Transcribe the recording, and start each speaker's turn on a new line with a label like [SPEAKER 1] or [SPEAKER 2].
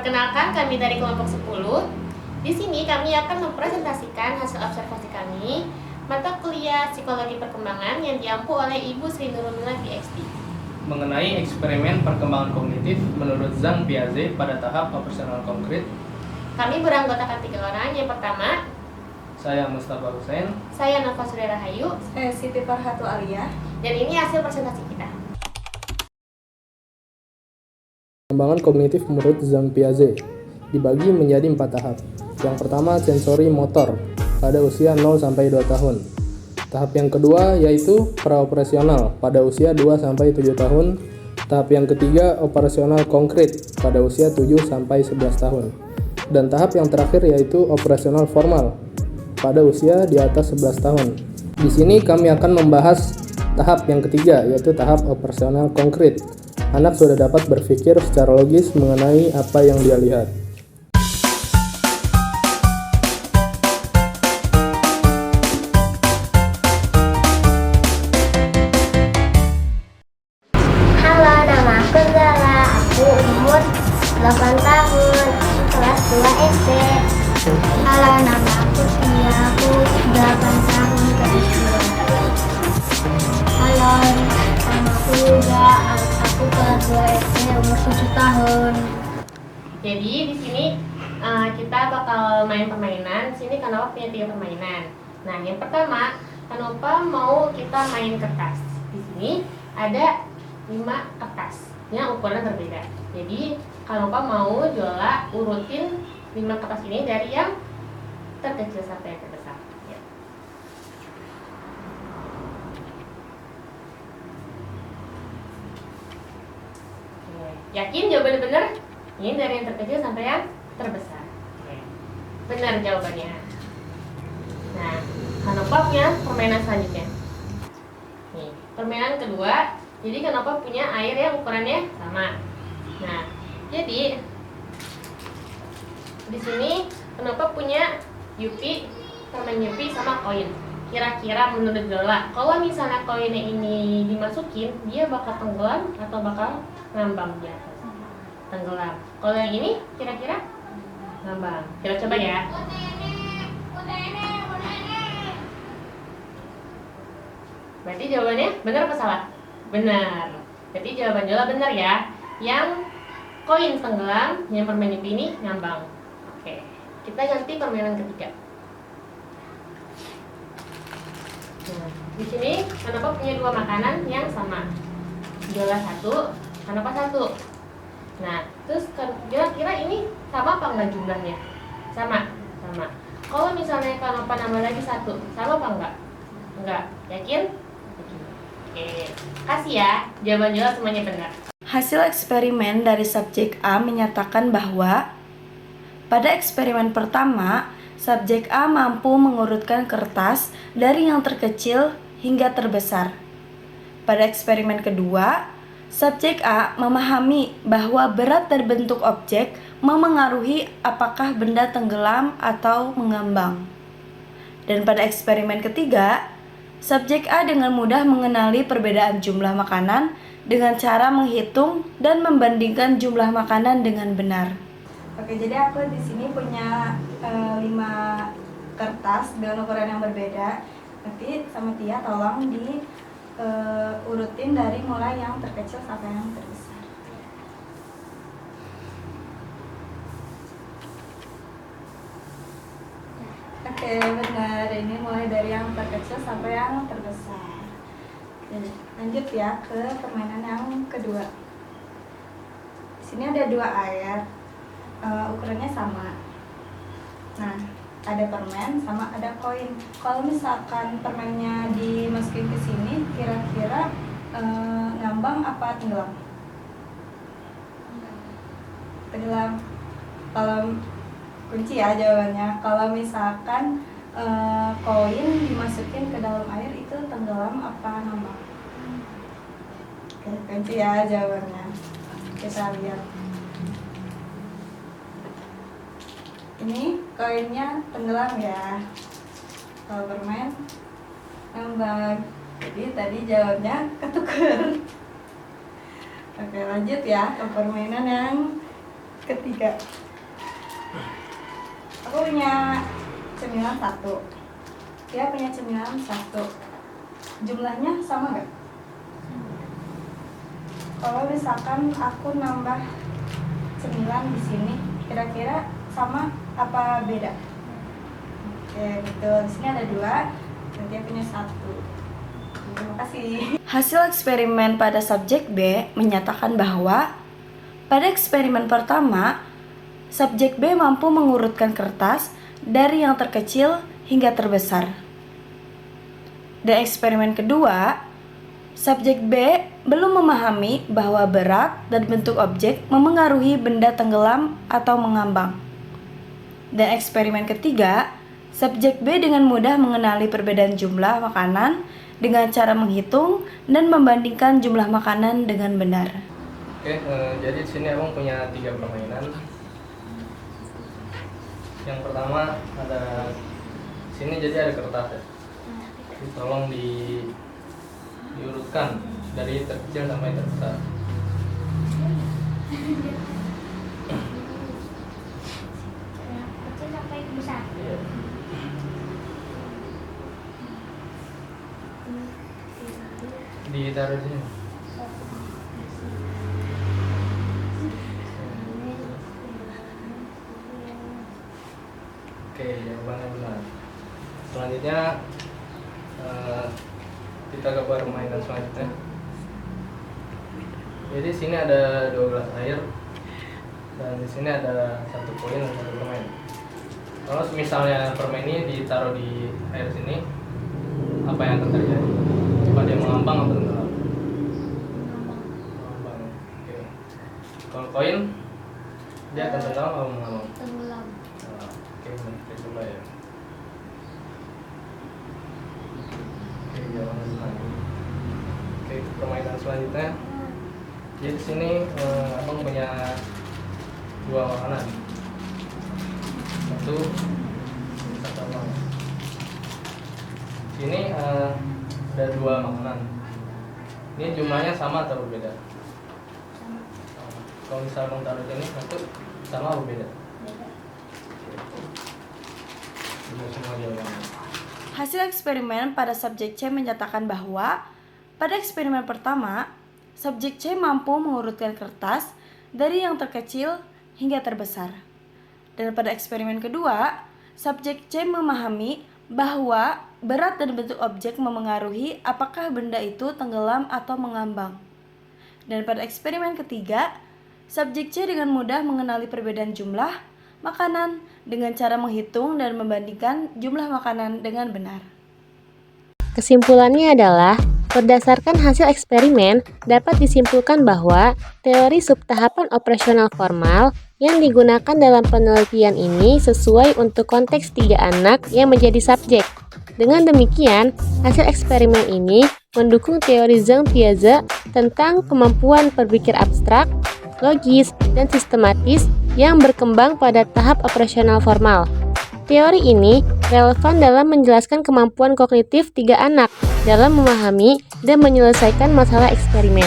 [SPEAKER 1] Perkenalkan, kami dari kelompok 10. Di sini kami akan mempresentasikan hasil observasi kami mata kuliah Psikologi Perkembangan yang diampu oleh Ibu Sri Nurulila PhD.
[SPEAKER 2] Mengenai eksperimen perkembangan kognitif menurut Zhang Piaget pada tahap operasional konkret.
[SPEAKER 1] Kami beranggotakan 3 orang. Yang pertama,
[SPEAKER 2] Saya Mustafa Hussein.
[SPEAKER 1] saya Nova Surya Rahayu.
[SPEAKER 3] Saya Siti Farhatu Alia.
[SPEAKER 1] Dan ini hasil presentasi kita.
[SPEAKER 4] Perkembangan kognitif menurut Zhang Piaget dibagi menjadi 4 tahap. Yang pertama, sensori motor pada usia 0-2 tahun. Tahap yang kedua yaitu praoperasional pada usia 2-7 tahun. Tahap yang ketiga, operasional konkret pada usia 7-11 tahun. Dan tahap yang terakhir yaitu operasional formal pada usia di atas 11 tahun. Di sini kami akan membahas tahap yang ketiga yaitu tahap operasional konkret. Anak sudah dapat berpikir secara logis mengenai apa yang dia lihat.
[SPEAKER 5] Halo, nama aku Zala. Aku umur 8 tahun. Aku kelas 2 SD. Halo, nama aku Tia. Aku 8 tahun kelas 2. Halo, nama aku Yuda. Aku kelas 2 SD umur 7 tahun.
[SPEAKER 1] Jadi di sini kita bakal main permainan. Di sini Kanova punya 3 permainan. Nah, yang pertama, Kanova mau kita main kertas. Di sini ada 5 kertas yang ukuran berbeda. Jadi Kanova mau Jola urutin 5 kertas ini dari yang terkecil sampai yang terbesar. Ya. Oke. Yakin jawabannya benar? Ini dari yang terkecil sampai yang terbesar. Oke. Benar jawabannya. Nah, Kanova punya permainan selanjutnya. Nih, permainan kedua. Jadi Kanova punya air yang ukurannya sama. Nah, jadi di sini Kanova punya Yupi, permen Yupi sama koin. Kira-kira menurut Jola, kalau misalnya koinnya ini dimasukin, dia bakal tenggelam atau bakal ngambang di atas? Tenggelam. Kalau yang ini kira-kira ngambang. Kita coba ya. Berarti jawabannya benar apa salah? Benar. Berarti jawaban Jola benar ya. Yang koin tenggelam, yang permen Yupi ini ngambang. Oke. Kita ganti permainan ketiga. Nah, di sini Kanova punya 2 makanan yang sama. Jola 1, Kanova 1. Nah, terus kira-kira ini sama apa enggak jumlahnya? Sama. Kalau misalnya Kanova nambah lagi 1, sama apa enggak? Enggak. Yakin? Oke. Kasih ya. Jawaban Jola semuanya benar.
[SPEAKER 3] Hasil eksperimen dari subjek A menyatakan bahwa pada eksperimen pertama, subjek A mampu mengurutkan kertas dari yang terkecil hingga terbesar. Pada eksperimen kedua, subjek A memahami bahwa berat dan bentuk objek memengaruhi apakah benda tenggelam atau mengambang. Dan pada eksperimen ketiga, subjek A dengan mudah mengenali perbedaan jumlah makanan dengan cara menghitung dan membandingkan jumlah makanan dengan benar. Oke, jadi aku di sini punya 5 kertas dengan ukuran yang berbeda. Nanti sama Tia tolong urutin dari mulai yang terkecil sampai yang terbesar. Oke, benar. Ini mulai dari yang terkecil sampai yang terbesar. Oke, lanjut ya ke permainan yang kedua. Di sini ada 2 air. Ukurannya sama. Nah, ada permen sama ada koin. Kalau misalkan permennya dimasukin ke sini, kira-kira ngambang apa tenggelam? Tenggelam. Kalau kunci ya jawabannya. Kalau misalkan koin dimasukin ke dalam air, itu tenggelam apa ngambang? Oke, kunci ya jawabannya. Kita lihat. Ini koinnya tenggelam ya. Kalau permen ngambang. Jadi tadi jawabnya ketuker. Oke, lanjut ya ke permainan yang ketiga. Aku punya cemilan 1. Dia punya cemilan 1. Jumlahnya sama nggak? Kalau misalkan aku nambah cemilan di sini, kira-kira sama apa beda? Oke, betul. Di sini ada 2, dan dia punya 1. Terima kasih. Hasil eksperimen pada subjek B menyatakan bahwa pada eksperimen pertama, subjek B mampu mengurutkan kertas dari yang terkecil hingga terbesar. Dan eksperimen kedua, subjek B belum memahami bahwa berat dan bentuk objek memengaruhi benda tenggelam atau mengambang. Dan eksperimen ketiga, subjek B dengan mudah mengenali perbedaan jumlah makanan dengan cara menghitung dan membandingkan jumlah makanan dengan benar.
[SPEAKER 2] Oke, jadi di sini abang punya 3 permainan. Yang pertama ada sini, jadi ada kertas ya. Jadi tolong diurutkan dari terkecil sampai terbesar.
[SPEAKER 5] Kecil sampai besar.
[SPEAKER 2] Iya. Ditaruh di sini. Oke, jawabannya benar. Selanjutnya kita ke permainan selanjutnya. Jadi sini ada 2 gelas air dan di sini ada 1 koin dan 1 permen. Kalau misalnya permen ini ditaruh di air sini, apa yang akan terjadi? Apa dia mengambang atau tenggelam? Mengambang. Oke. Kalau koin dia akan tenggelam atau mengambang?
[SPEAKER 5] Tenggelam.
[SPEAKER 2] Nah, oke, kita coba ya. Oke, jawabannya benar. Oke, permainan selanjutnya. Jadi di sini abang punya 2 makanan. Satu abang. Sini ada 2 makanan. Ini jumlahnya sama atau berbeda? Sama. Kalau misalnya abang taruh sini, satu sama atau beda? Benar semua jawabannya.
[SPEAKER 3] Hasil eksperimen pada subjek C menyatakan bahwa pada eksperimen pertama, subjek C mampu mengurutkan kertas dari yang terkecil hingga terbesar. Dan pada eksperimen kedua, subjek C memahami bahwa berat dan bentuk objek memengaruhi apakah benda itu tenggelam atau mengambang. Dan pada eksperimen ketiga, subjek C dengan mudah mengenali perbedaan jumlah makanan dengan cara menghitung dan membandingkan jumlah makanan dengan benar.
[SPEAKER 6] Kesimpulannya adalah, berdasarkan hasil eksperimen, dapat disimpulkan bahwa teori subtahapan operasional formal yang digunakan dalam penelitian ini sesuai untuk konteks 3 anak yang menjadi subjek. Dengan demikian, hasil eksperimen ini mendukung teori Zhang Piaget tentang kemampuan berpikir abstrak, logis, dan sistematis yang berkembang pada tahap operasional formal. Teori ini relevan dalam menjelaskan kemampuan kognitif 3 anak dalam memahami dan menyelesaikan masalah eksperimen.